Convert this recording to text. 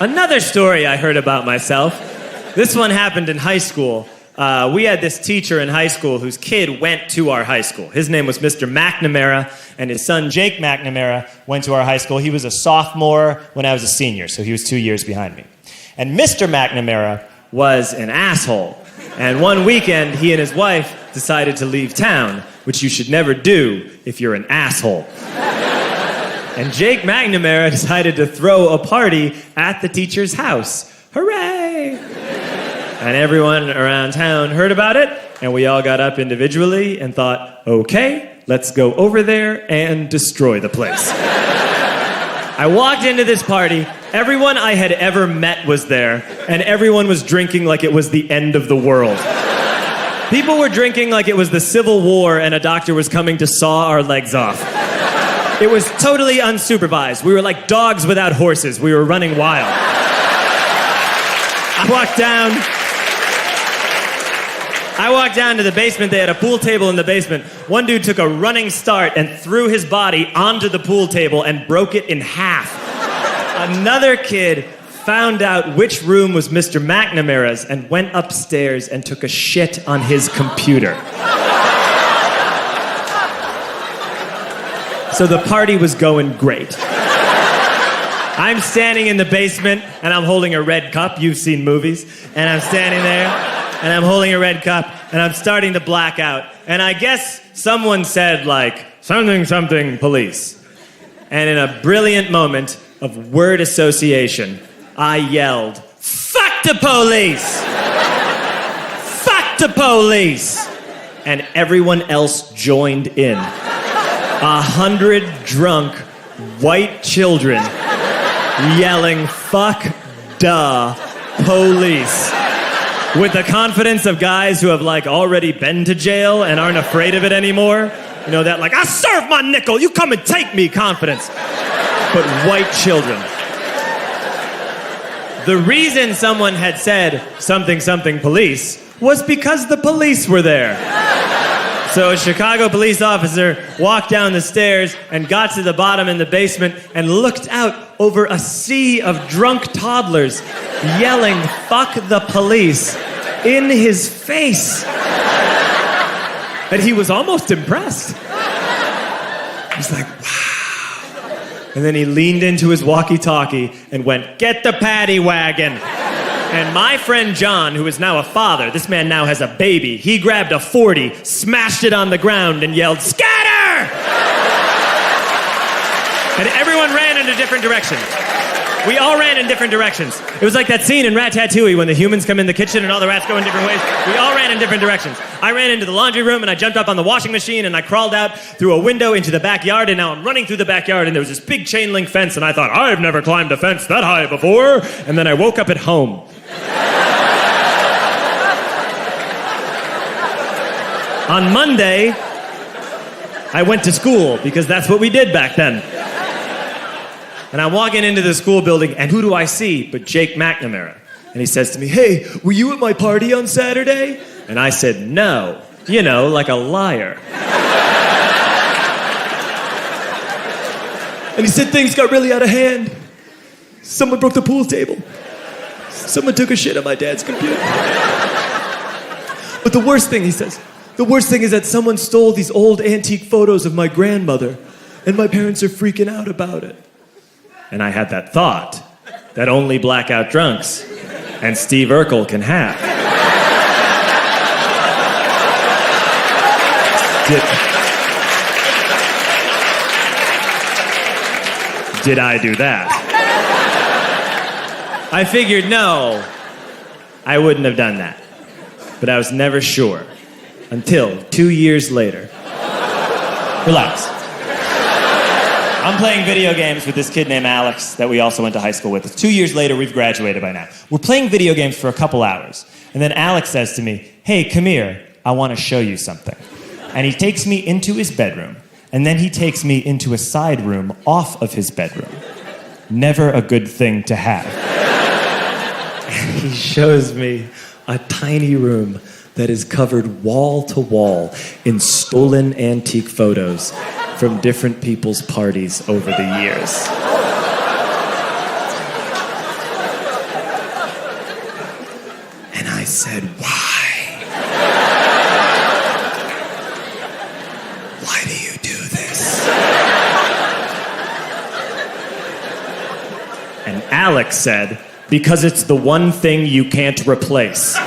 Another story I heard about myself. This one happened in high school. We had this teacher in high school whose kid went to our high school. His name was Mr. McNamara, and his son Jake McNamara went to our high school. He was a sophomore when I was a senior, so he was 2 years behind me. And Mr. McNamara was an asshole. And one weekend, he and his wife decided to leave town, which you should never do if you're an asshole. And Jake McNamara decided to throw a party at the teacher's house. Hooray! And everyone around town heard about it, and we all got up individually and thought, okay, let's go over there and destroy the place. I walked into this party, everyone I had ever met was there, and everyone was drinking like it was the end of the world. People were drinking like it was the Civil War and a doctor was coming to saw our legs off. It was totally unsupervised. We were like dogs without horses. We were running wild. I walked down to the basement. They had a pool table in the basement. One dude took a running start and threw his body onto the pool table and broke it in half. Another kid found out which room was Mr. McNamara's and went upstairs and took a shit on his computer. So the party was going great. I'm standing in the basement and I'm holding a red cup. You've seen movies. And I'm standing there and I'm holding a red cup and I'm starting to black out. And I guess someone said like, something, something, police. And in a brilliant moment of word association, I yelled, fuck the police! Fuck the police! And everyone else joined in. 100 drunk white children yelling, fuck the police. With the confidence of guys who have like already been to jail and aren't afraid of it anymore. You know, that like, I serve my nickel, you come and take me confidence. But white children. The reason someone had said something, something, police was because the police were there. So a Chicago police officer walked down the stairs and got to the bottom in the basement and looked out over a sea of drunk toddlers yelling, fuck the police, in his face. And he was almost impressed. He was like, wow. And then he leaned into his walkie-talkie and went, get the paddy wagon. And my friend John, who is now a father, this man now has a baby, he grabbed a 40, smashed it on the ground, and yelled, scatter! And everyone ran in a different direction. We all ran in different directions. It was like that scene in Ratatouille when the humans come in the kitchen and all the rats go in different ways. We all ran in different directions. I ran into the laundry room and I jumped up on the washing machine and I crawled out through a window into the backyard, and now I'm running through the backyard and there was this big chain link fence and I thought, I've never climbed a fence that high before. And then I woke up at home. On Monday, I went to school because that's what we did back then. And I'm walking into the school building, and who do I see but Jake McNamara? And he says to me, hey, were you at my party on Saturday? And I said, no. You know, like a liar. And he said things got really out of hand. Someone broke the pool table. Someone took a shit on my dad's computer. But the worst thing, he says, the worst thing is that someone stole these old antique photos of my grandmother, and my parents are freaking out about it. And I had that thought that only blackout drunks and Steve Urkel can have. Did I do that? I figured, no, I wouldn't have done that. But I was never sure until 2 years later. Relax. I'm playing video games with this kid named Alex that we also went to high school with. 2 years later, we've graduated by now. We're playing video games for a couple hours. And then Alex says to me, hey, come here, I want to show you something. And he takes me into his bedroom. And then he takes me into a side room off of his bedroom. Never a good thing to have. And he shows me a tiny room that is covered wall to wall in stolen antique photos from different people's parties over the years. said, why? Why do you do this? And Alex said, because it's the one thing you can't replace.